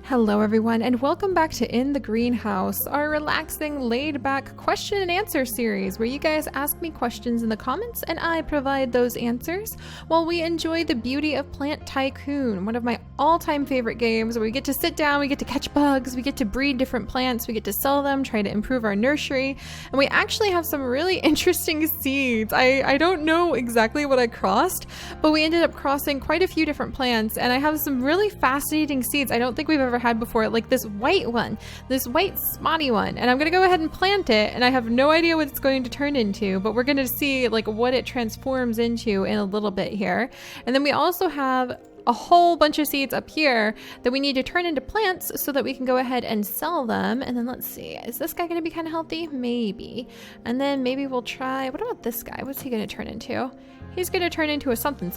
Hello everyone, and welcome back to In the Greenhouse, our relaxing, laid-back question and answer series where you guys ask me questions in the comments and I provide those answers while we enjoy the beauty of Plant Tycoon, one of my all-time favorite games where we get to sit down, we get to catch bugs, we get to breed different plants, we get to sell them, try to improve our nursery, and we actually have some really interesting seeds. I don't know exactly what I crossed, but we ended up crossing quite a few different plants, and I have some really fascinating seeds I don't think we've ever had before, like this white one, this white spotty one, and I'm gonna go ahead and plant it, and I have no idea what it's going to turn into, but we're gonna see like what it transforms into in a little bit here. And then we also have a whole bunch of seeds up here that we need to turn into plants so that we can go ahead and sell them. And then let's see, is this guy gonna be kind of healthy? Maybe. And then maybe we'll try, what about this guy? What's he gonna turn into? He's going to turn into a something.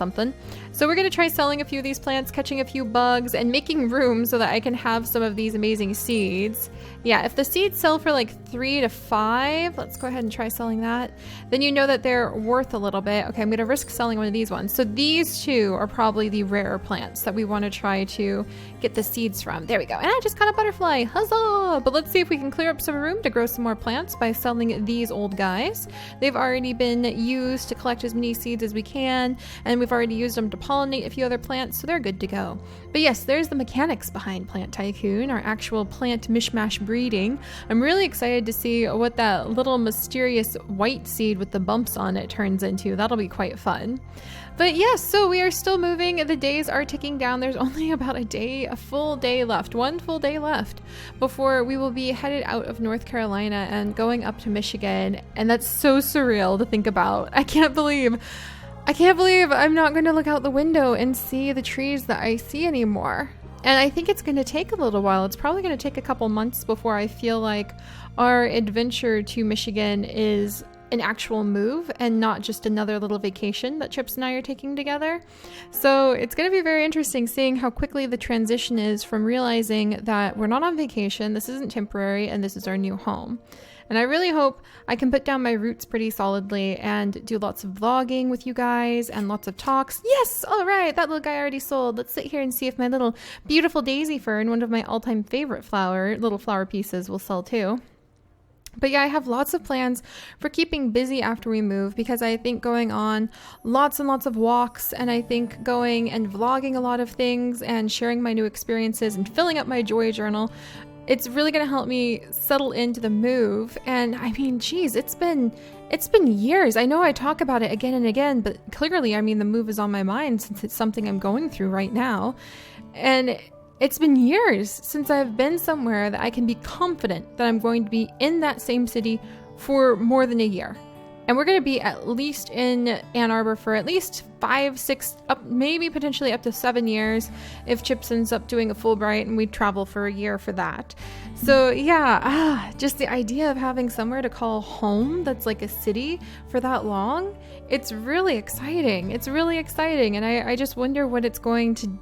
So we're going to try selling a few of these plants, catching a few bugs, and making room so that I can have some of these amazing seeds. Yeah, if the seeds sell for like 3 to 5, let's go ahead and try selling that. Then you know that they're worth a little bit. Okay, I'm going to risk selling one of these ones. So these two are probably the rarer plants that we want to try to get the seeds from. There we go. And I just caught a butterfly. Huzzah! But let's see if we can clear up some room to grow some more plants by selling these old guys. They've already been used to collect as many seeds as we can, and we've already used them to pollinate a few other plants, so they're good to go. But yes, there's the mechanics behind Plant Tycoon, our actual plant mishmash breeding. I'm really excited to see what that little mysterious white seed with the bumps on it turns into. That'll be quite fun. But yes, so we are still moving. The days are ticking down. There's only about a full day left, one full day left before we will be headed out of North Carolina and going up to Michigan. And that's so surreal to think about. I can't believe I'm not going to look out the window and see the trees that I see anymore. And I think it's going to take a little while. It's probably going to take a couple months before I feel like our adventure to Michigan is an actual move and not just another little vacation that Chips and I are taking together. So it's going to be very interesting seeing how quickly the transition is from realizing that we're not on vacation, this isn't temporary, and this is our new home. And I really hope I can put down my roots pretty solidly and do lots of vlogging with you guys and lots of talks. Yes! All right, that little guy already sold. Let's sit here and see if my little beautiful daisy fern, one of my all-time favorite little flower pieces, will sell too. But yeah, I have lots of plans for keeping busy after we move, because I think going on lots and lots of walks, and I think going and vlogging a lot of things and sharing my new experiences and filling up my joy journal, it's really going to help me settle into the move. And I mean, geez, it's been years. I know I talk about it again and again, but clearly, I mean, the move is on my mind since it's something I'm going through right now. And it's been years since I've been somewhere that I can be confident that I'm going to be in that same city for more than a year. And we're going to be at least in Ann Arbor for at least 5, 6, maybe potentially up to 7 years if Chips ends up doing a Fulbright and we travel for a year for that. So yeah, just the idea of having somewhere to call home that's like a city for that long, it's really exciting. It's really exciting. And I just wonder what it's going to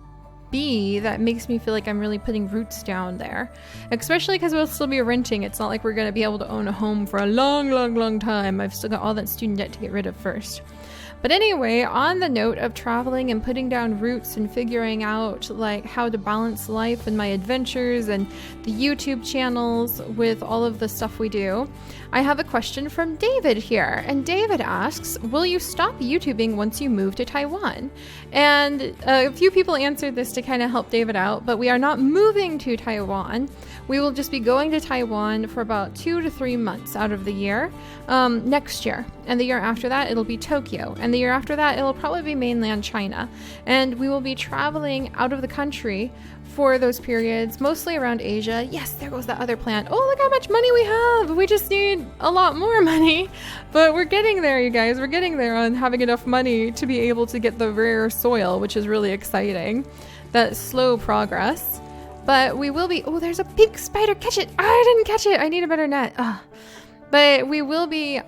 be that makes me feel like I'm really putting roots down there, especially because we'll still be renting. It's not like we're going to be able to own a home for a long time. I've still got all that student debt to get rid of first. But anyway, on the note of traveling and putting down roots and figuring out like how to balance life and my adventures and the YouTube channels with all of the stuff we do, I have a question from David here. And David asks, will you stop YouTubing once you move to Taiwan? And a few people answered this to kind of help David out, but we are not moving to Taiwan. We will just be going to Taiwan for about 2 to 3 months out of the year next year. And the year after that, it'll be Tokyo. And the year after that, it'll probably be mainland China. And we will be traveling out of the country for those periods, mostly around Asia. Yes, there goes that other plant. Oh, look how much money we have. We just need a lot more money. But we're getting there, you guys. We're getting there on having enough money to be able to get the rare soil, which is really exciting. That slow progress. But we will be... Oh, there's a pink spider. Catch it. I didn't catch it. I need a better net. But we will be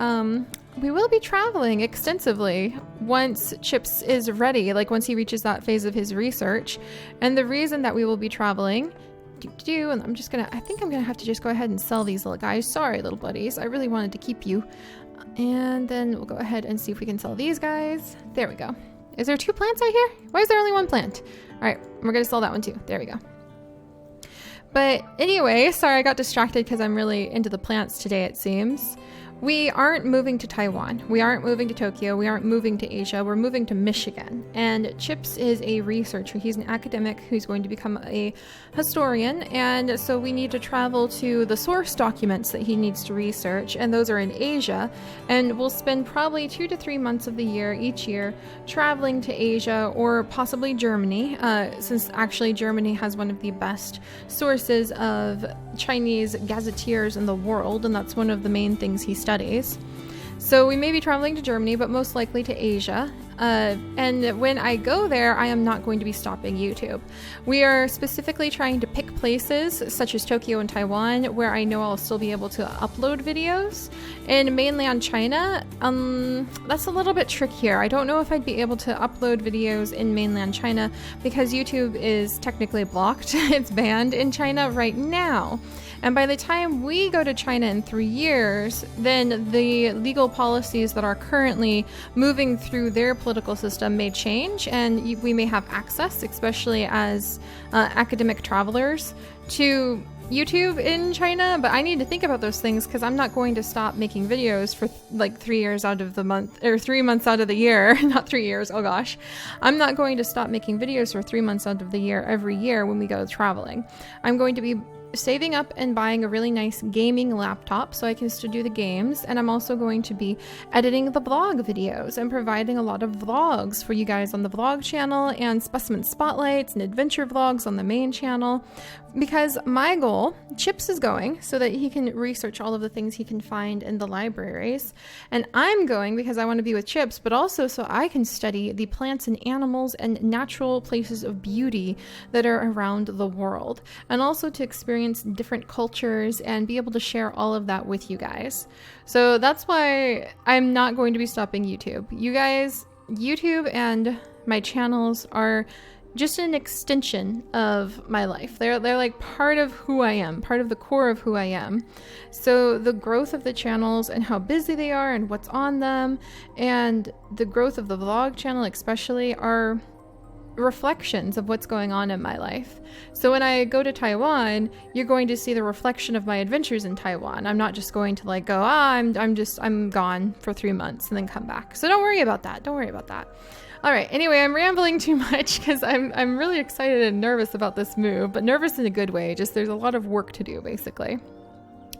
traveling extensively once Chips is ready, like once he reaches that phase of his research. And the reason that we will be traveling... And I think I'm gonna have to just go ahead and sell these little guys. Sorry, little buddies. I really wanted to keep you. And then we'll go ahead and see if we can sell these guys. There we go. Is there 2 plants out here? Why is there only 1 plant? All right, we're gonna sell that one too. There we go. But anyway, sorry, I got distracted because I'm really into the plants today, it seems. We aren't moving to Taiwan. We aren't moving to Tokyo. We aren't moving to Asia. We're moving to Michigan. And Chips is a researcher. He's an academic who's going to become a historian. And so we need to travel to the source documents that he needs to research. And those are in Asia. And we'll spend probably 2 to 3 months of the year, each year, traveling to Asia or possibly Germany, since actually Germany has one of the best sources of Chinese gazetteers in the world. And that's one of the main things he studies. So we may be traveling to Germany, but most likely to Asia. And when I go there, I am not going to be stopping YouTube. We are specifically trying to pick places such as Tokyo and Taiwan where I know I'll still be able to upload videos. In mainland China, that's a little bit trickier. I don't know if I'd be able to upload videos in mainland China because YouTube is technically blocked. It's banned in China right now. And by the time we go to China in 3 years, then the legal policies that are currently moving through their political system may change, and we may have access, especially as academic travelers, to YouTube in China. But I need to think about those things because I'm not going to stop making videos for like 3 years out of the month, or 3 months out of the year. Not 3 years, oh gosh. I'm not going to stop making videos for 3 months out of the year every year when we go traveling. I'm going to be saving up and buying a really nice gaming laptop so I can still do the games, and I'm also going to be editing the vlog videos and providing a lot of vlogs for you guys on the vlog channel and specimen spotlights and adventure vlogs on the main channel, because my goal, Chips is going so that he can research all of the things he can find in the libraries, and I'm going because I want to be with Chips, but also so I can study the plants and animals and natural places of beauty that are around the world, and also to experience different cultures and be able to share all of that with you guys. So that's why I'm not going to be stopping YouTube. You guys, YouTube and my channels are just an extension of my life. They're like part of who I am, part of the core of who I am. So the growth of the channels and how busy they are and what's on them, and the growth of the vlog channel especially, are reflections of what's going on in my life. So when I go to Taiwan, you're going to see the reflection of my adventures in Taiwan. I'm not just going to like go, I'm gone for 3 months and then come back. So don't worry about that. Don't worry about that. All right. Anyway, I'm rambling too much because I'm really excited and nervous about this move, but nervous in a good way. Just there's a lot of work to do, basically.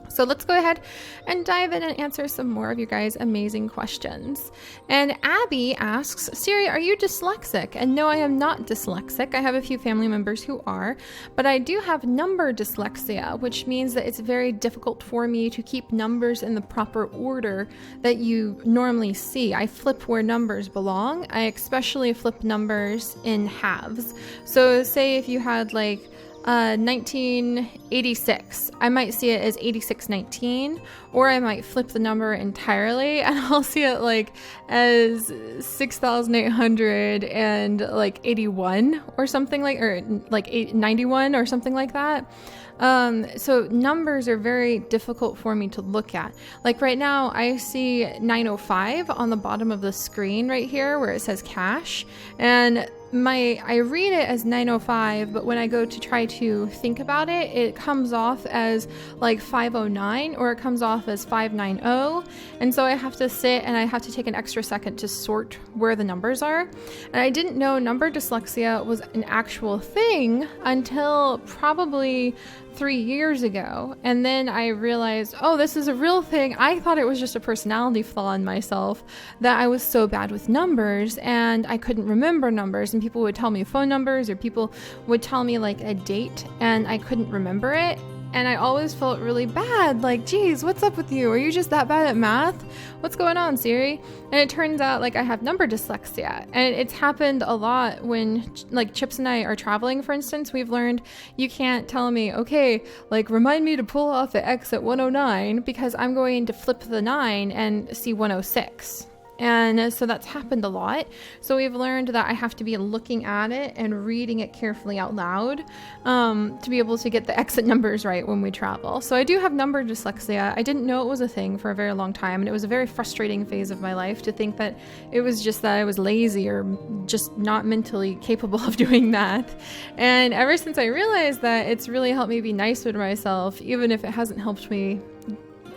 So let's go ahead and dive in and answer some more of you guys' amazing questions. And Abby asks, Seri, are you dyslexic? And no, I am not dyslexic. I have a few family members who are, but I do have number dyslexia, which means that it's very difficult for me to keep numbers in the proper order that you normally see. I flip where numbers belong. I especially flip numbers in halves. So say if you had like 1986, I might see it as 8619, or I might flip the number entirely and I'll see it like as 6,800 and like 81 or something like, or like 91 or something like that. So numbers are very difficult for me to look at. Like right now I see 905 on the bottom of the screen right here where it says cash, and I read it as 905, but when I go to try to think about it, it comes off as like 509, or it comes off as 590. And so I have to sit and I have to take an extra second to sort where the numbers are. And I didn't know number dyslexia was an actual thing until probably 3 years ago. And then I realized, oh, this is a real thing. I thought it was just a personality flaw in myself, that I was so bad with numbers and I couldn't remember numbers, and people would tell me phone numbers, or people would tell me like a date and I couldn't remember it. And I always felt really bad, like, geez, what's up with you? Are you just that bad at math? What's going on, Seri? And it turns out like I have number dyslexia, and it's happened a lot when like Chips and I are traveling, for instance. We've learned you can't tell me, okay, like remind me to pull off the X at 109, because I'm going to flip the 9 and see 106. And so that's happened a lot. So we've learned that I have to be looking at it and reading it carefully out loud to be able to get the exit numbers right when we travel. So I do have number dyslexia. I didn't know it was a thing for a very long time. And it was a very frustrating phase of my life to think that it was just that I was lazy or just not mentally capable of doing math. And ever since I realized that, it's really helped me be nicer to myself, even if it hasn't helped me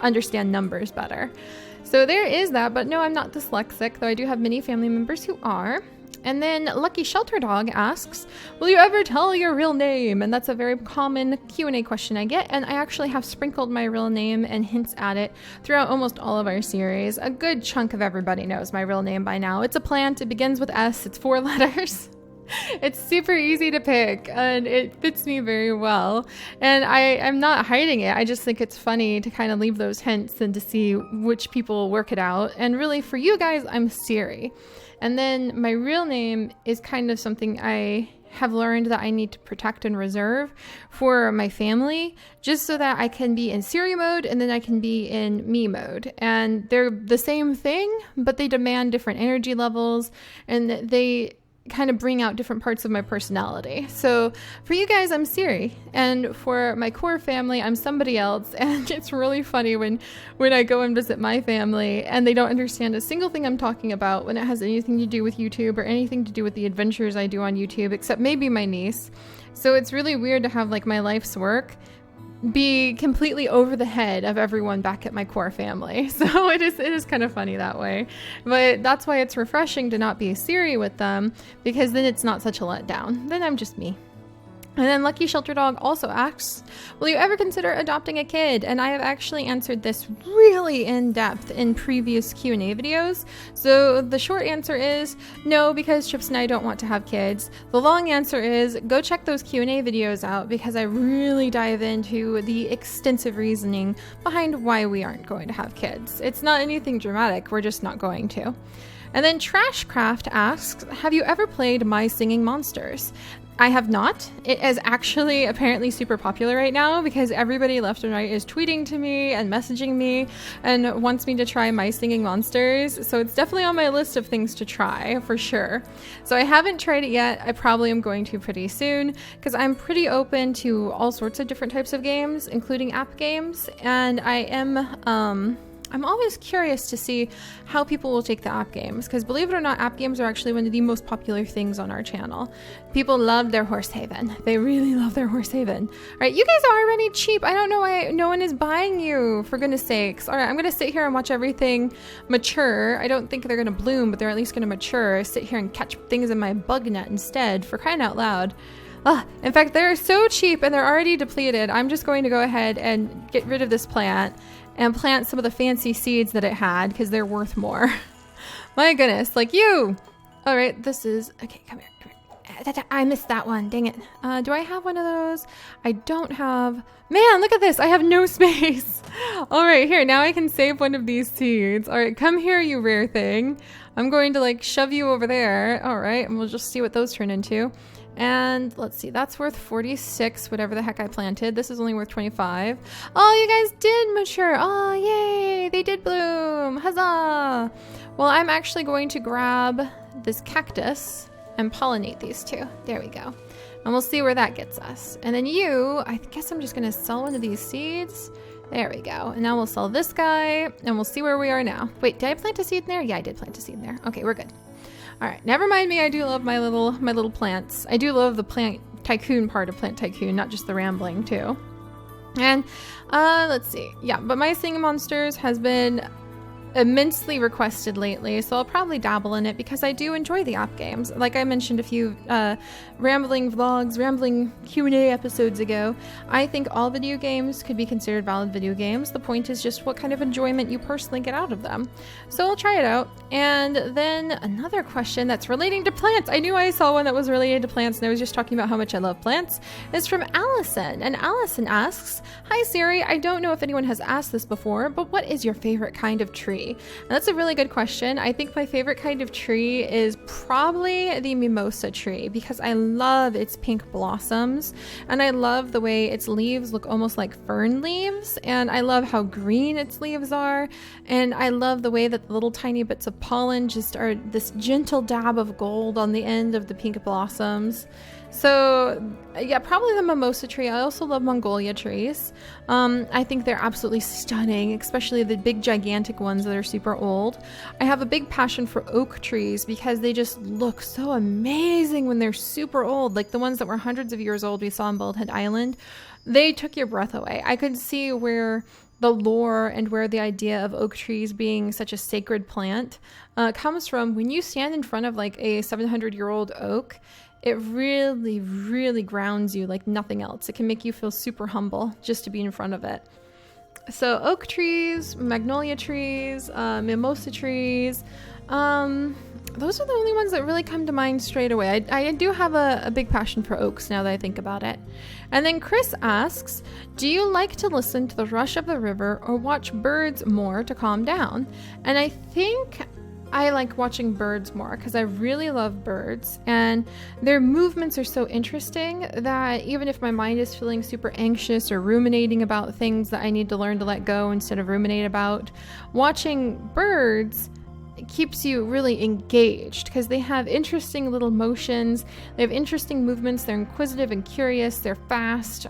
understand numbers better. So there is that, but no, I'm not dyslexic, though I do have many family members who are. And then Lucky Shelter Dog asks, will you ever tell your real name? And that's a very common Q&A question I get, and I actually have sprinkled my real name and hints at it throughout almost all of our series. A good chunk of everybody knows my real name by now. It's a plant, it begins with S, it's 4 letters. It's super easy to pick, and it fits me very well. And I'm not hiding it. I just think it's funny to kind of leave those hints and to see which people work it out. And really, for you guys, I'm Seri. And then my real name is kind of something I have learned that I need to protect and reserve for my family, just so that I can be in Seri mode and then I can be in me mode. And they're the same thing, but they demand different energy levels, and they kind of bring out different parts of my personality. So for you guys, I'm Seri, and for my core family, I'm somebody else. And it's really funny when I go and visit my family and they don't understand a single thing I'm talking about when it has anything to do with YouTube or anything to do with the adventures I do on YouTube, except maybe my niece. So it's really weird to have like my life's work be completely over the head of everyone back at my core family. So it is kind of funny that way. But that's why it's refreshing to not be Seri with them, because then it's not such a letdown. Then I'm just me. And then Lucky Shelter Dog also asks, will you ever consider adopting a kid? And I have actually answered this really in depth in previous Q&A videos. So the short answer is no, because Chips and I don't want to have kids. The long answer is go check those Q&A videos out, because I really dive into the extensive reasoning behind why we aren't going to have kids. It's not anything dramatic, we're just not going to. And then Trashcraft asks, have you ever played My Singing Monsters? I have not. It is actually apparently super popular right now, because everybody left and right is tweeting to me and messaging me and wants me to try My Singing Monsters. So it's definitely on my list of things to try for sure. So I haven't tried it yet. I probably am going to pretty soon, because I'm pretty open to all sorts of different types of games, including app games. And I'm always curious to see how people will take the app games, because believe it or not, app games are actually one of the most popular things on our channel. People love their Horse Haven. They really love their Horse Haven. All right, you guys are already cheap. I don't know why no one is buying you, for goodness sakes. All right, I'm going to sit here and watch everything mature. I don't think they're going to bloom, but they're at least going to mature. Sit here and catch things in my bug net instead, for crying out loud. In fact, they're so cheap and they're already depleted. I'm just going to go ahead and get rid of this plant and plant some of the fancy seeds that it had, because they're worth more. My goodness, like you. All right, this is, okay, come here. I missed that one, dang it. Do I have one of those? I don't have, man, look at this. I have no space. All right, here, now I can save one of these seeds. All right, come here, you rare thing. I'm going to like shove you over there. All right, and we'll just see what those turn into. And let's see, that's worth 46, whatever the heck I planted. This is only worth 25. Oh, you guys did mature. Oh, yay, they did bloom. Huzzah. Well, I'm actually going to grab this cactus and pollinate these two. There we go. And we'll see where that gets us. And then you, I guess I'm just going to sell one of these seeds. There we go. And now we'll sell this guy and we'll see where we are now. Wait, did I plant a seed in there? Yeah, I did plant a seed in there. Okay, we're good. All right, never mind me. I do love my little plants. I do love the Plant Tycoon part of Plant Tycoon, not just the rambling too. And let's see. Yeah, but My Singing Monsters has been immensely requested lately, so I'll probably dabble in it because I do enjoy the app games. Like I mentioned a few rambling vlogs, rambling Q&A episodes ago, I think all video games could be considered valid video games. The point is just what kind of enjoyment you personally get out of them. So I'll try it out. And then another question that's relating to plants. I knew I saw one that was related to plants, and I was just talking about how much I love plants. It's from Allison, and Allison asks, "Hi Seri, I don't know if anyone has asked this before, but what is your favorite kind of tree?" tree? And that's a really good question. I think my favorite kind of tree is probably the mimosa tree because I love its pink blossoms and I love the way its leaves look almost like fern leaves, and I love how green its leaves are, and I love the way that the little tiny bits of pollen just are this gentle dab of gold on the end of the pink blossoms. So yeah, probably the mimosa tree. I also love Mongolia trees. I think they're absolutely stunning, especially the big gigantic ones that are super old. I have a big passion for oak trees because they just look so amazing when they're super old. Like the ones that were hundreds of years old we saw on Bald Head Island. They took your breath away. I could see where the lore and where the idea of oak trees being such a sacred plant comes from. When you stand in front of like a 700-year-old oak, it really, really grounds you like nothing else. It can make you feel super humble just to be in front of it. So oak trees, magnolia trees, mimosa trees, those are the only ones that really come to mind straight away. I do have a big passion for oaks now that I think about it. And then Chris asks, do you like to listen to the rush of the river or watch birds more to calm down? And I think I like watching birds more because I really love birds and their movements are so interesting that even if my mind is feeling super anxious or ruminating about things that I need to learn to let go instead of ruminate about, watching birds keeps you really engaged because they have interesting little motions, they have interesting movements, they're inquisitive and curious, they're fast,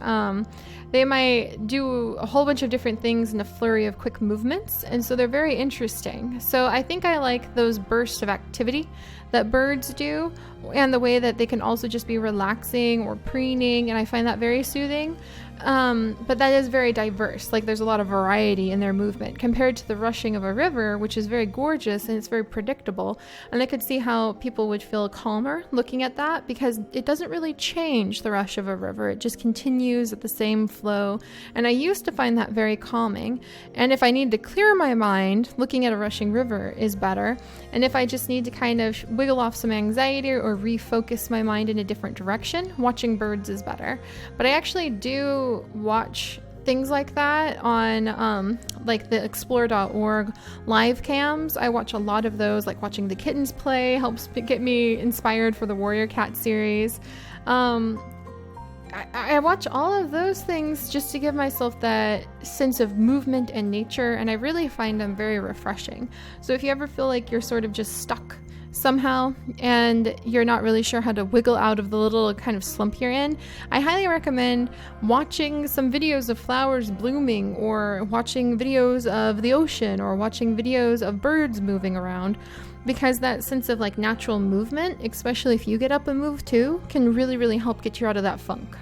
they might do a whole bunch of different things in a flurry of quick movements, and so they're very interesting. So I think I like those bursts of activity that birds do, and the way that they can also just be relaxing or preening, and I find that very soothing. But that is very diverse. Like there's a lot of variety in their movement compared to the rushing of a river, which is very gorgeous and it's very predictable. And I could see how people would feel calmer looking at that because it doesn't really change the rush of a river. It just continues at the same flow. And I used to find that very calming. And if I need to clear my mind, looking at a rushing river is better. And if I just need to kind of wiggle off some anxiety or refocus my mind in a different direction, watching birds is better. But I actually do watch things like that on like the explore.org live cams. I watch a lot of those, like watching the kittens play helps get me inspired for the Warrior Cat series. I watch all of those things just to give myself that sense of movement and nature, and I really find them very refreshing. So if you ever feel like you're sort of just stuck somehow and you're not really sure how to wiggle out of the little kind of slump you're in, I highly recommend watching some videos of flowers blooming, or watching videos of the ocean, or watching videos of birds moving around, because that sense of like natural movement, especially if you get up and move too, can really, really help get you out of that funk.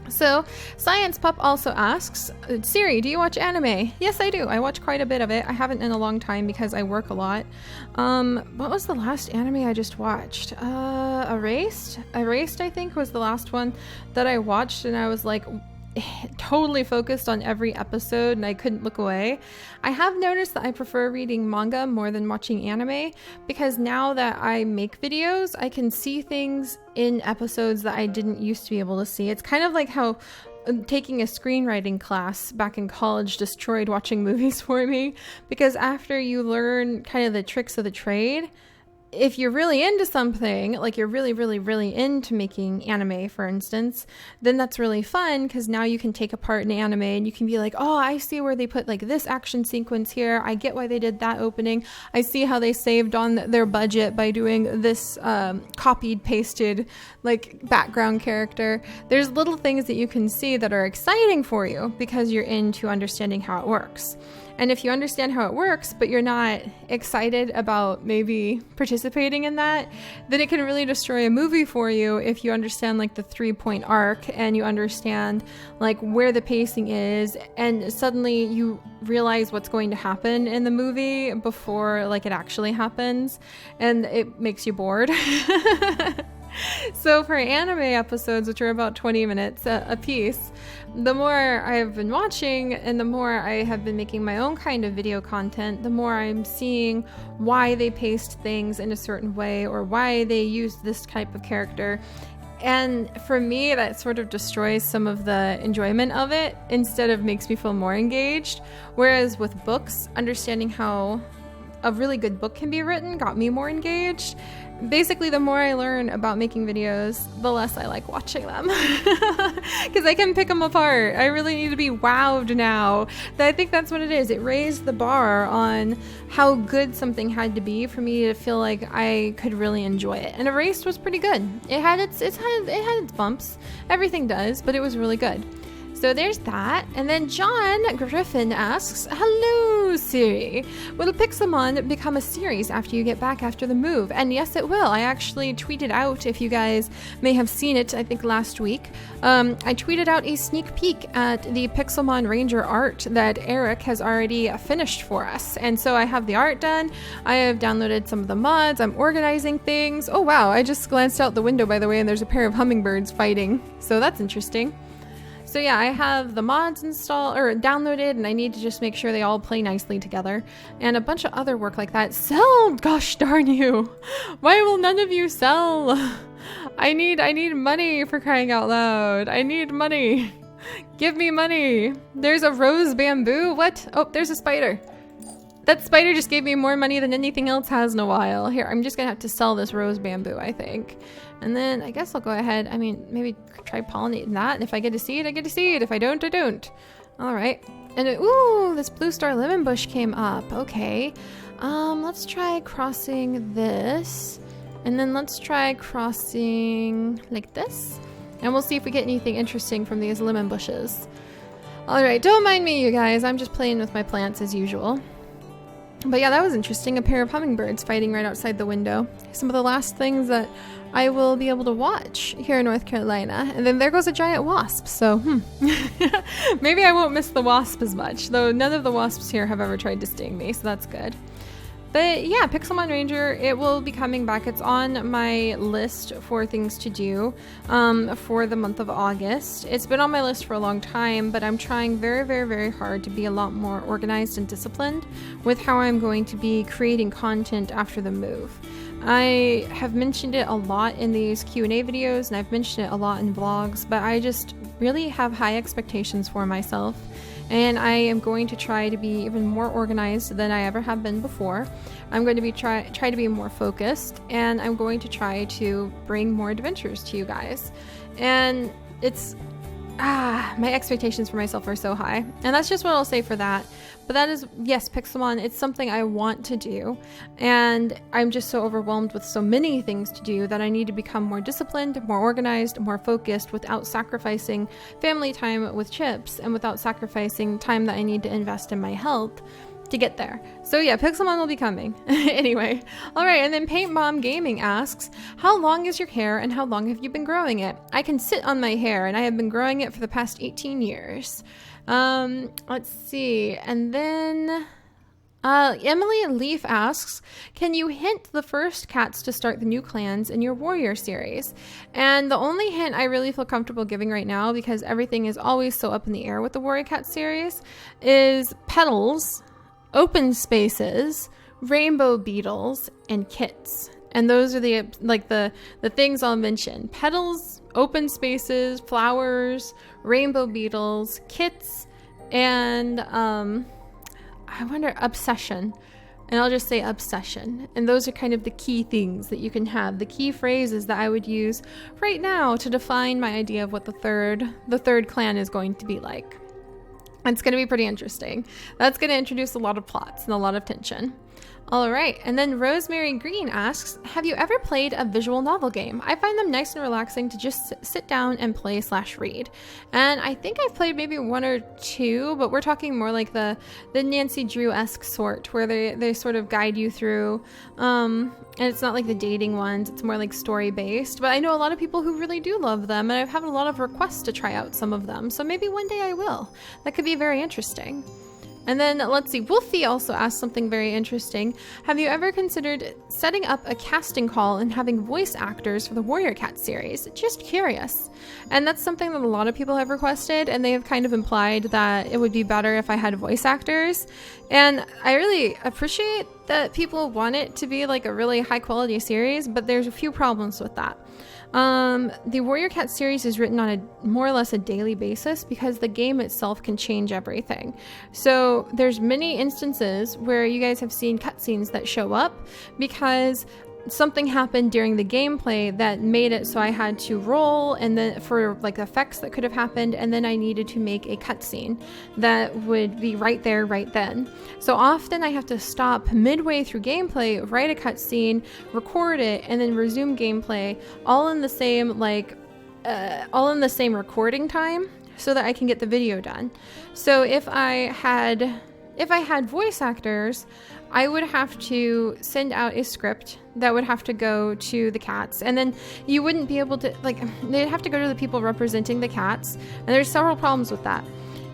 So, Science Pup also asks, Seri, do you watch anime? Yes, I do. I watch quite a bit of it. I haven't in a long time because I work a lot. What was the last anime I just watched? Erased, I think, was the last one that I watched, and I was like totally focused on every episode and I couldn't look away. I have noticed that I prefer reading manga more than watching anime because now that I make videos, I can see things in episodes that I didn't used to be able to see. It's kind of like how taking a screenwriting class back in college destroyed watching movies for me, because after you learn kind of the tricks of the trade, if you're really into something, like you're really, really, really into making anime, for instance, then that's really fun because now you can take apart an anime and you can be like, oh, I see where they put like this action sequence here. I get why they did that opening. I see how they saved on their budget by doing this copied, pasted like background character. There's little things that you can see that are exciting for you because you're into understanding how it works. And if you understand how it works, but you're not excited about maybe participating in that, then it can really destroy a movie for you if you understand like the 3-point arc and you understand like where the pacing is, and suddenly you realize what's going to happen in the movie before like it actually happens, and it makes you bored. So for anime episodes, which are about 20 minutes a piece, the more I have been watching and the more I have been making my own kind of video content, the more I'm seeing why they paced things in a certain way or why they used this type of character. And for me, that sort of destroys some of the enjoyment of it instead of makes me feel more engaged. Whereas with books, understanding how a really good book can be written got me more engaged. Basically, the more I learn about making videos, the less I like watching them. Because I can pick them apart. I really need to be wowed now. I think that's what it is. It raised the bar on how good something had to be for me to feel like I could really enjoy it. And Erased was pretty good. It had its bumps. Everything does, but it was really good. So there's that. And then John Griffin asks, hello, Seri. Will Pixelmon become a series after you get back after the move? And yes, it will. I actually tweeted out, if you guys may have seen it, I think last week, I tweeted out a sneak peek at the Pixelmon Ranger art that Eric has already finished for us. And so I have the art done. I have downloaded some of the mods. I'm organizing things. Oh, wow. I just glanced out the window, by the way, and there's a pair of hummingbirds fighting. So that's interesting. So yeah, I have the mods installed or downloaded, and I need to just make sure they all play nicely together, and a bunch of other work like that. Sell, gosh darn you! Why will none of you sell? I need money, for crying out loud. I need money. Give me money. There's a rose bamboo. What? Oh, there's a spider. That spider just gave me more money than anything else has in a while. Here, I'm just gonna have to sell this rose bamboo, I think. And then I guess I'll go ahead. I mean, maybe try pollinating that. And if I get a seed, I get a seed. If I don't, I don't. All right. And ooh, this blue star lemon bush came up. Okay. Let's try crossing this. And then let's try crossing like this. And we'll see if we get anything interesting from these lemon bushes. All right. Don't mind me, you guys. I'm just playing with my plants as usual. But yeah, that was interesting. A pair of hummingbirds fighting right outside the window. Some of the last things that I will be able to watch here in North Carolina. And then there goes a giant wasp. So, maybe I won't miss the wasp as much. Though none of the wasps here have ever tried to sting me, so that's good. But yeah, Pixelmon Ranger, it will be coming back. It's on my list for things to do for the month of August. It's been on my list for a long time, but I'm trying very, very, very hard to be a lot more organized and disciplined with how I'm going to be creating content after the move. I have mentioned it a lot in these Q&A videos, and I've mentioned it a lot in vlogs, but I just really have high expectations for myself. And I am going to try to be even more organized than I ever have been before. I'm going to be try to be more focused, and I'm going to try to bring more adventures to you guys. And it's my expectations for myself are so high. And that's just what I'll say for that. But that is, yes, Pixelmon, it's something I want to do. And I'm just so overwhelmed with so many things to do that I need to become more disciplined, more organized, more focused without sacrificing family time with Chips and without sacrificing time that I need to invest in my health to get there. So yeah, Pixelmon will be coming. Anyway, all right. And then Paint Mom Gaming asks, how long is your hair and how long have you been growing it? I can sit on my hair and I have been growing it for the past 18 years. Let's see. And then Emily Leaf asks, can you hint the first cats to start the new clans in your warrior series? And the only hint I really feel comfortable giving right now, because everything is always so up in the air with the warrior cat series, is petals, open spaces, rainbow beetles, and kits. And those are the things I'll mention. Petals, open spaces, flowers, rainbow beetles, kits, and I wonder, obsession. And I'll just say obsession. And those are kind of the key things that you can have, the key phrases that I would use right now to define my idea of what the third clan is going to be like. It's going to be pretty interesting. That's going to introduce a lot of plots and a lot of tension. All right, and then Rosemary Green asks, have you ever played a visual novel game? I find them nice and relaxing to just sit down and play/read. And I think I've played maybe one or two, but we're talking more like the Nancy Drew-esque sort, where they sort of guide you through, and it's not like the dating ones, it's more like story-based. But I know a lot of people who really do love them, and I've had a lot of requests to try out some of them, so maybe one day I will. That could be very interesting. And then let's see, Wolfie also asked something very interesting. Have you ever considered setting up a casting call and having voice actors for the Warrior Cat series? Just curious. And that's something that a lot of people have requested, and they have kind of implied that it would be better if I had voice actors. And I really appreciate that people want it to be like a really high quality series, but there's a few problems with that. The Warrior Cat series is written on a more or less a daily basis because the game itself can change everything. So there's many instances where you guys have seen cutscenes that show up because something happened during the gameplay that made it so I had to roll, and then for like effects that could have happened, and then I needed to make a cutscene that would be right there, right then. So often I have to stop midway through gameplay, write a cutscene, record it, and then resume gameplay, all in the same recording time, so that I can get the video done. So if I had voice actors, I would have to send out a script that would have to go to the cats, and then you wouldn't be able to, like, they'd have to go to the people representing the cats, and there's several problems with that.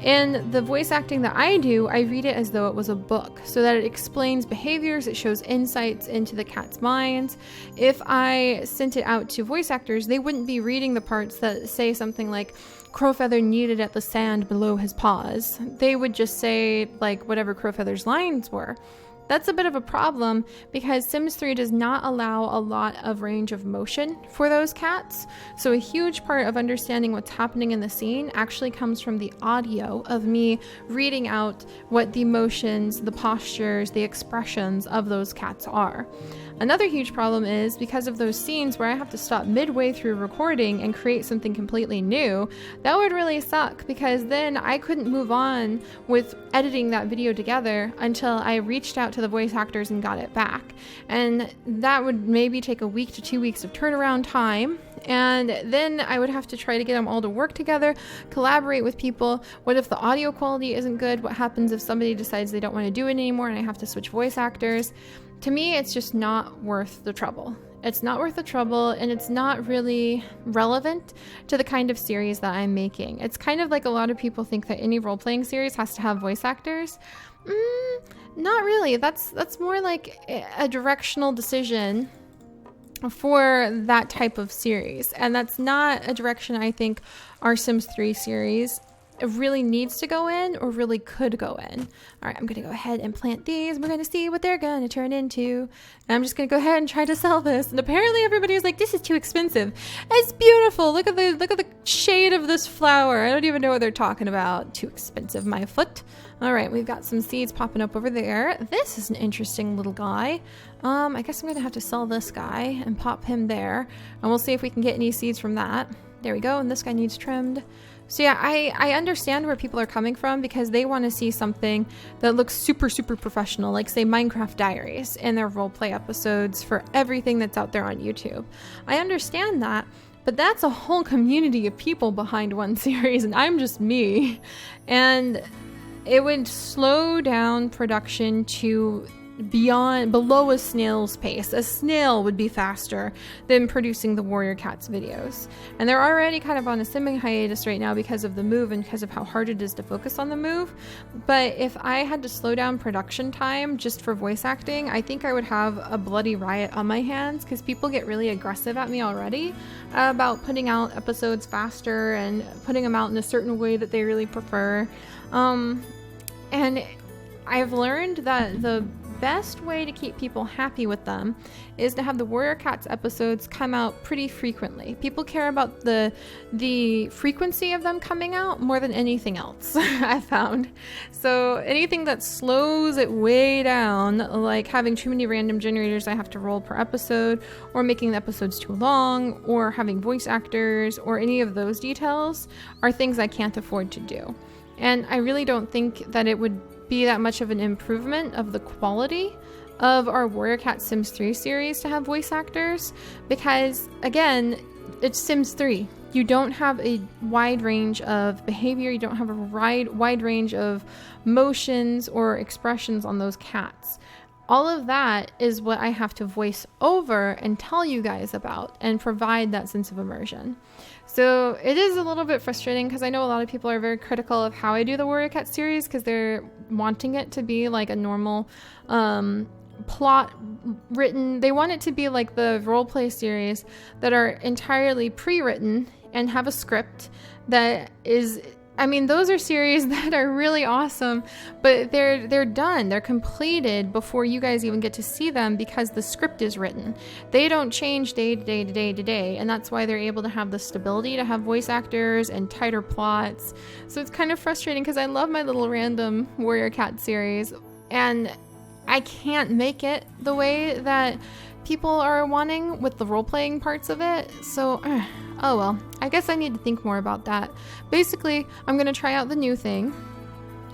And the voice acting that I do, I read it as though it was a book, so that it explains behaviors, it shows insights into the cat's minds. If I sent it out to voice actors, they wouldn't be reading the parts that say something like, Crowfeather kneaded at the sand below his paws. They would just say, like, whatever Crowfeather's lines were. That's a bit of a problem because Sims 3 does not allow a lot of range of motion for those cats. So a huge part of understanding what's happening in the scene actually comes from the audio of me reading out what the motions, the postures, the expressions of those cats are. Another huge problem is because of those scenes where I have to stop midway through recording and create something completely new, that would really suck because then I couldn't move on with editing that video together until I reached out to the voice actors and got it back. And that would maybe take a week to 2 weeks of turnaround time. And then I would have to try to get them all to work together, collaborate with people. What if the audio quality isn't good? What happens if somebody decides they don't want to do it anymore and I have to switch voice actors? To me, it's just not worth the trouble. It's not worth the trouble, and it's not really relevant to the kind of series that I'm making. It's kind of like a lot of people think that any role-playing series has to have voice actors. Not really. That's more like a directional decision for that type of series, and that's not a direction I think our Sims 3 series really needs to go in or really could go in. All right, I'm going to go ahead and plant these. We're going to see what they're going to turn into. And I'm just going to go ahead and try to sell this. And apparently everybody was like, this is too expensive. It's beautiful. Look at the shade of this flower. I don't even know what they're talking about. Too expensive, my foot. All right, we've got some seeds popping up over there. This is an interesting little guy. I guess I'm going to have to sell this guy and pop him there. And we'll see if we can get any seeds from that. There we go. And this guy needs trimmed. So yeah, I understand where people are coming from because they want to see something that looks super, super professional, like say Minecraft Diaries and their roleplay episodes for everything that's out there on YouTube. I understand that, but that's a whole community of people behind one series, and I'm just me. And it would slow down production to below a snail's pace. A snail would be faster than producing the Warrior Cats videos. And they're already kind of on a simming hiatus right now because of the move and because of how hard it is to focus on the move. But if I had to slow down production time just for voice acting, I think I would have a bloody riot on my hands because people get really aggressive at me already about putting out episodes faster and putting them out in a certain way that they really prefer. And I've learned that the best way to keep people happy with them is to have the Warrior Cats episodes come out pretty frequently. People care about the frequency of them coming out more than anything else, I found. So anything that slows it way down, like having too many random generators I have to roll per episode, or making the episodes too long, or having voice actors, or any of those details, are things I can't afford to do. And I really don't think that it would be that much of an improvement of the quality of our Warrior Cat Sims 3 series to have voice actors because, again, it's Sims 3. You don't have a wide range of behavior, you don't have a wide range of motions or expressions on those cats. All of that is what I have to voice over and tell you guys about and provide that sense of immersion. So it is a little bit frustrating because I know a lot of people are very critical of how I do the Warrior Cat series because they're wanting it to be like a normal plot written. They want it to be like the roleplay series that are entirely pre-written and have a script that is I mean, those are series that are really awesome, but they're done. They're completed before you guys even get to see them because the script is written. They don't change day to day to day to day, and that's why they're able to have the stability to have voice actors and tighter plots. So it's kind of frustrating because I love my little random Warrior Cat series, and I can't make it the way that people are wanting with the role-playing parts of it. So oh well, I guess I need to think more about that. Basically, I'm gonna try out the new thing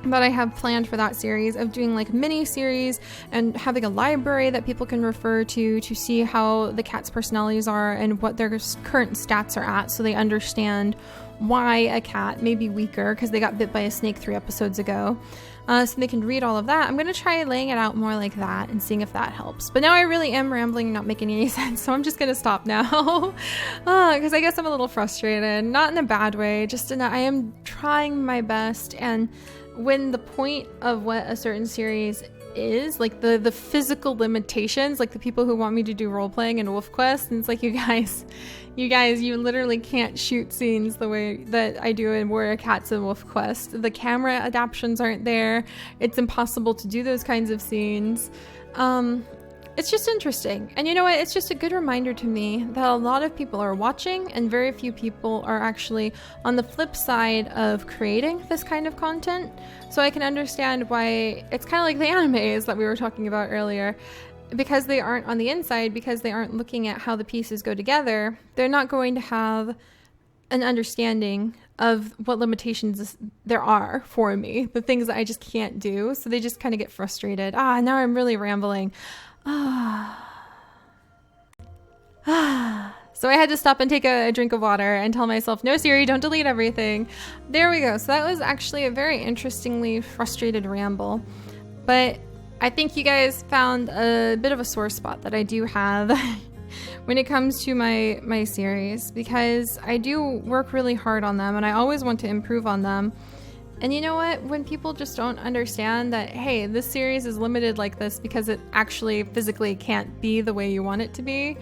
that I have planned for that series of doing like mini series and having a library that people can refer to see how the cats' personalities are and what their current stats are at, so they understand why a cat may be weaker because they got bit by a snake 3 episodes ago. So they can read all of that. I'm going to try laying it out more like that and seeing if that helps. But now I really am rambling and not making any sense, so I'm just going to stop now. Because I guess I'm a little frustrated. Not in a bad way, just in that I am trying my best. And when the point of what a certain series is, like the physical limitations, like the people who want me to do role-playing and Wolf Quest, and it's like, you guys, you literally can't shoot scenes the way that I do in Warrior Cats and Wolf Quest. The camera adaptations aren't there. It's impossible to do those kinds of scenes. It's just interesting. And you know what? It's just a good reminder to me that a lot of people are watching and very few people are actually on the flip side of creating this kind of content. So I can understand why it's kind of like the animes that we were talking about earlier. Because they aren't on the inside, because they aren't looking at how the pieces go together, they're not going to have an understanding of what limitations there are for me, the things that I just can't do. So they just kind of get frustrated. Now I'm really rambling. So I had to stop and take a drink of water and tell myself, no, Siri, don't delete everything. There we go. So that was actually a very interestingly frustrated ramble. But I think you guys found a bit of a sore spot that I do have when it comes to my series, because I do work really hard on them and I always want to improve on them. And you know what? When people just don't understand that, hey, this series is limited like this because it actually physically can't be the way you want it to be,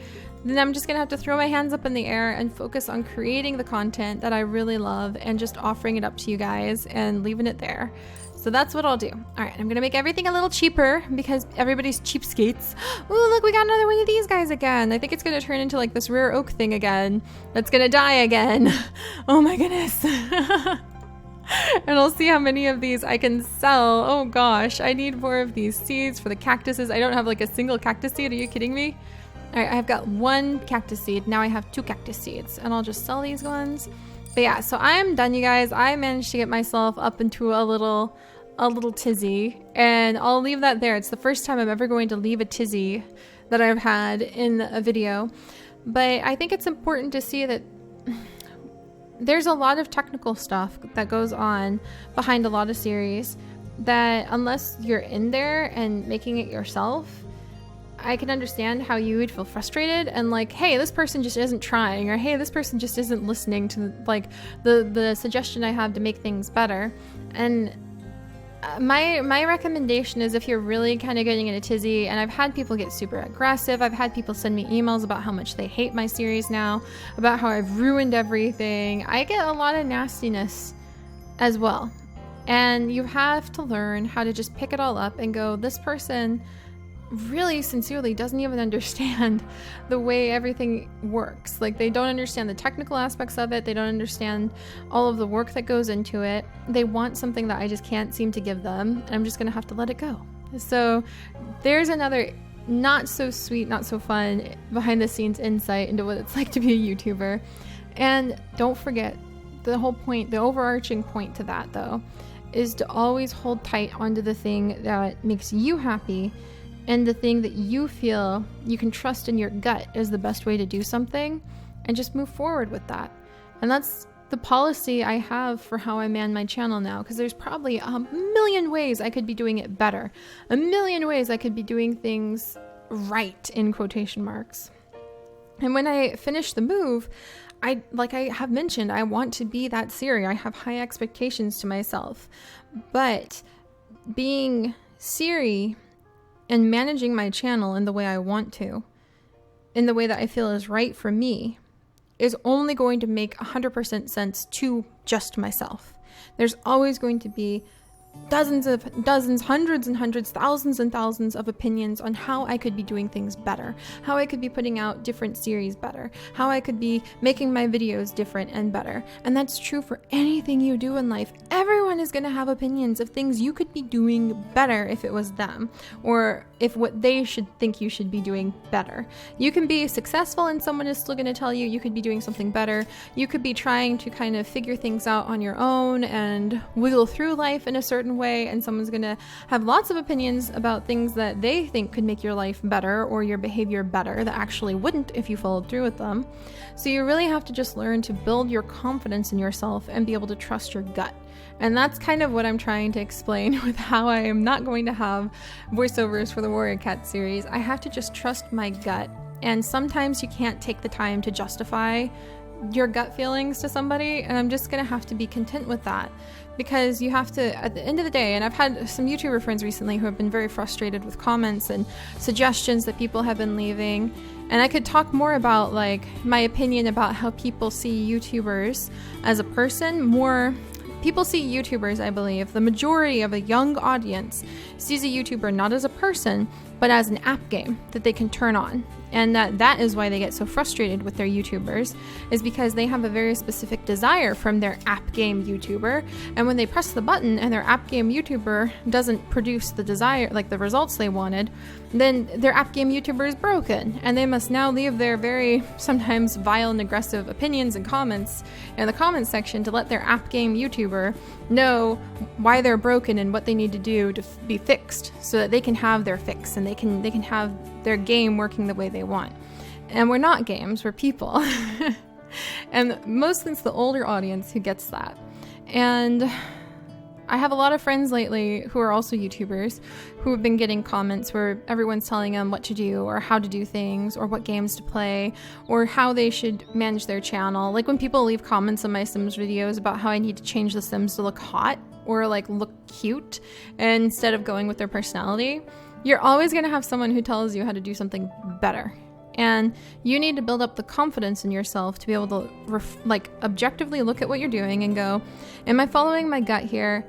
then I'm just gonna have to throw my hands up in the air and focus on creating the content that I really love and just offering it up to you guys and leaving it there. So that's what I'll do. All right, I'm gonna make everything a little cheaper because everybody's cheapskates. Ooh, look, we got another one of these guys again. I think it's gonna turn into like this rare oak thing again. That's gonna die again. Oh my goodness. And I'll see how many of these I can sell. Oh gosh, I need more of these seeds for the cactuses. I don't have like a single cactus seed. Are you kidding me? All right, I've got 1 cactus seed. Now I have 2 cactus seeds and I'll just sell these ones. But yeah, so I'm done, you guys. I managed to get myself up into a little tizzy, and I'll leave that there. It's the first time I'm ever going to leave a tizzy that I've had in a video. But I think it's important to see that there's a lot of technical stuff that goes on behind a lot of series that unless you're in there and making it yourself, I can understand how you would feel frustrated and like, hey, this person just isn't trying, or hey, this person just isn't listening to like the suggestion I have to make things better. And my recommendation is, if you're really kind of getting in a tizzy, and I've had people get super aggressive, I've had people send me emails about how much they hate my series now, about how I've ruined everything. I get a lot of nastiness as well. And you have to learn how to just pick it all up and go, this person really sincerely doesn't even understand the way everything works. Like, they don't understand the technical aspects of it. They don't understand all of the work that goes into it. They want something that I just can't seem to give them, and I'm just gonna have to let it go. So there's another not so sweet, not so fun behind the scenes insight into what it's like to be a YouTuber. And don't forget, the whole point, the overarching point to that though, is to always hold tight onto the thing that makes you happy, and the thing that you feel you can trust in your gut is the best way to do something, and just move forward with that. And that's the policy I have for how I man my channel now, because there's probably a million ways I could be doing it better, a million ways I could be doing things right, in quotation marks. And when I finish the move, like I have mentioned, I want to be that Seri. I have high expectations to myself, but being Seri and managing my channel in the way I want to, in the way that I feel is right for me, is only going to make 100% sense to just myself. There's always going to be dozens, hundreds and hundreds, thousands and thousands of opinions on how I could be doing things better, how I could be putting out different series better, how I could be making my videos different and better. And that's true for anything you do in life. Everyone is going to have opinions of things you could be doing better if it was them, or if what they should think you should be doing better. You can be successful and someone is still going to tell you you could be doing something better. You could be trying to kind of figure things out on your own and wiggle through life in a certain way, and someone's going to have lots of opinions about things that they think could make your life better or your behavior better that actually wouldn't if you followed through with them. So you really have to just learn to build your confidence in yourself and be able to trust your gut. And that's kind of what I'm trying to explain with how I am not going to have voiceovers for the Warrior Cat series. I have to just trust my gut. And sometimes you can't take the time to justify your gut feelings to somebody, and I'm just going to have to be content with that. Because you have to, at the end of the day, and I've had some YouTuber friends recently who have been very frustrated with comments and suggestions that people have been leaving. And I could talk more about like my opinion about how people see YouTubers as a person. People see YouTubers, I believe, the majority of a young audience sees a YouTuber not as a person, but as an app game that they can turn on. And that is why they get so frustrated with their YouTubers, is because they have a very specific desire from their app game YouTuber. And when they press the button and their app game YouTuber doesn't produce the desire, like the results they wanted, then their app game YouTuber is broken. And they must now leave their very sometimes vile and aggressive opinions and comments in the comments section to let their app game YouTuber know why they're broken and what they need to do to be fixed, so that they can have their fix and they can have their game working the way they want. And we're not games, we're people. And mostly it's the older audience who gets that. And I have a lot of friends lately who are also YouTubers who have been getting comments where everyone's telling them what to do or how to do things or what games to play or how they should manage their channel. Like when people leave comments on my Sims videos about how I need to change the Sims to look hot or like look cute instead of going with their personality, you're always going to have someone who tells you how to do something better. And you need to build up the confidence in yourself to be able to objectively look at what you're doing and go, am I following my gut here?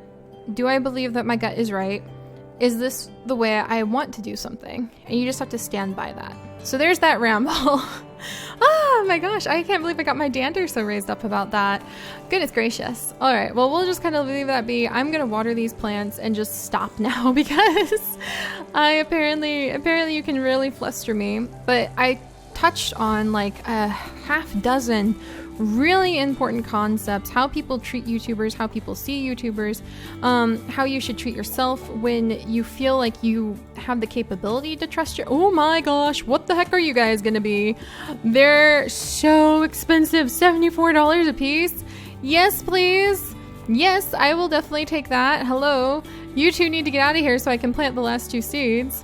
Do I believe that my gut is right? Is this the way I want to do something? And you just have to stand by that. So there's that ramble. Oh my gosh, I can't believe I got my dander so raised up about that. Goodness gracious. All right, well, we'll just kind of leave that be. I'm going to water these plants and just stop now because apparently you can really fluster me. But I touched on like a half dozen really important concepts: how people treat YouTubers, how people see YouTubers, how you should treat yourself when you feel like you have the capability to trust your— oh my gosh, what the heck are you guys gonna be? They're so expensive, $74 a piece. Yes, please. Yes, I will definitely take that. Hello. You two need to get out of here so I can plant the last 2 seeds.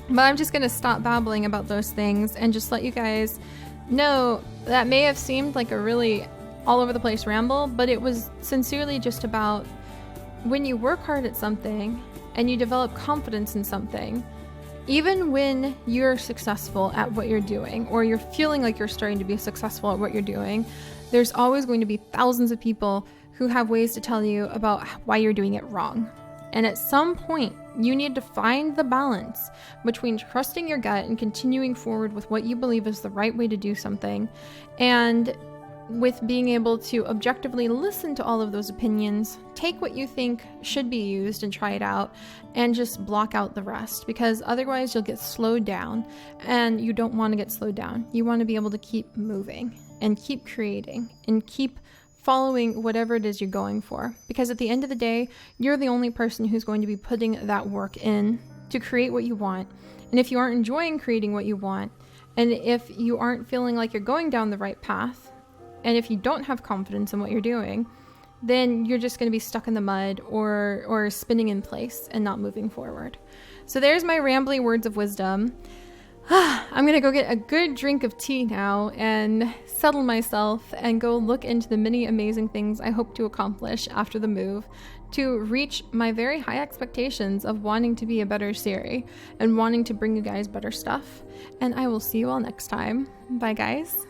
But I'm just gonna stop babbling about those things and just let you guys know that may have seemed like a really all over the place ramble, but it was sincerely just about when you work hard at something and you develop confidence in something, even when you're successful at what you're doing or you're feeling like you're starting to be successful at what you're doing, there's always going to be thousands of people who have ways to tell you about why you're doing it wrong. And at some point, you need to find the balance between trusting your gut and continuing forward with what you believe is the right way to do something, and with being able to objectively listen to all of those opinions, take what you think should be used and try it out, and just block out the rest, because otherwise you'll get slowed down, and you don't want to get slowed down. You want to be able to keep moving and keep creating and keep following whatever it is you're going for, because at the end of the day, you're the only person who's going to be putting that work in to create what you want. And if you aren't enjoying creating what you want, and if you aren't feeling like you're going down the right path, and if you don't have confidence in what you're doing, then you're just going to be stuck in the mud or spinning in place and not moving forward. So there's my rambly words of wisdom. I'm going to go get a good drink of tea now and settle myself and go look into the many amazing things I hope to accomplish after the move to reach my very high expectations of wanting to be a better Seri and wanting to bring you guys better stuff. And I will see you all next time. Bye, guys.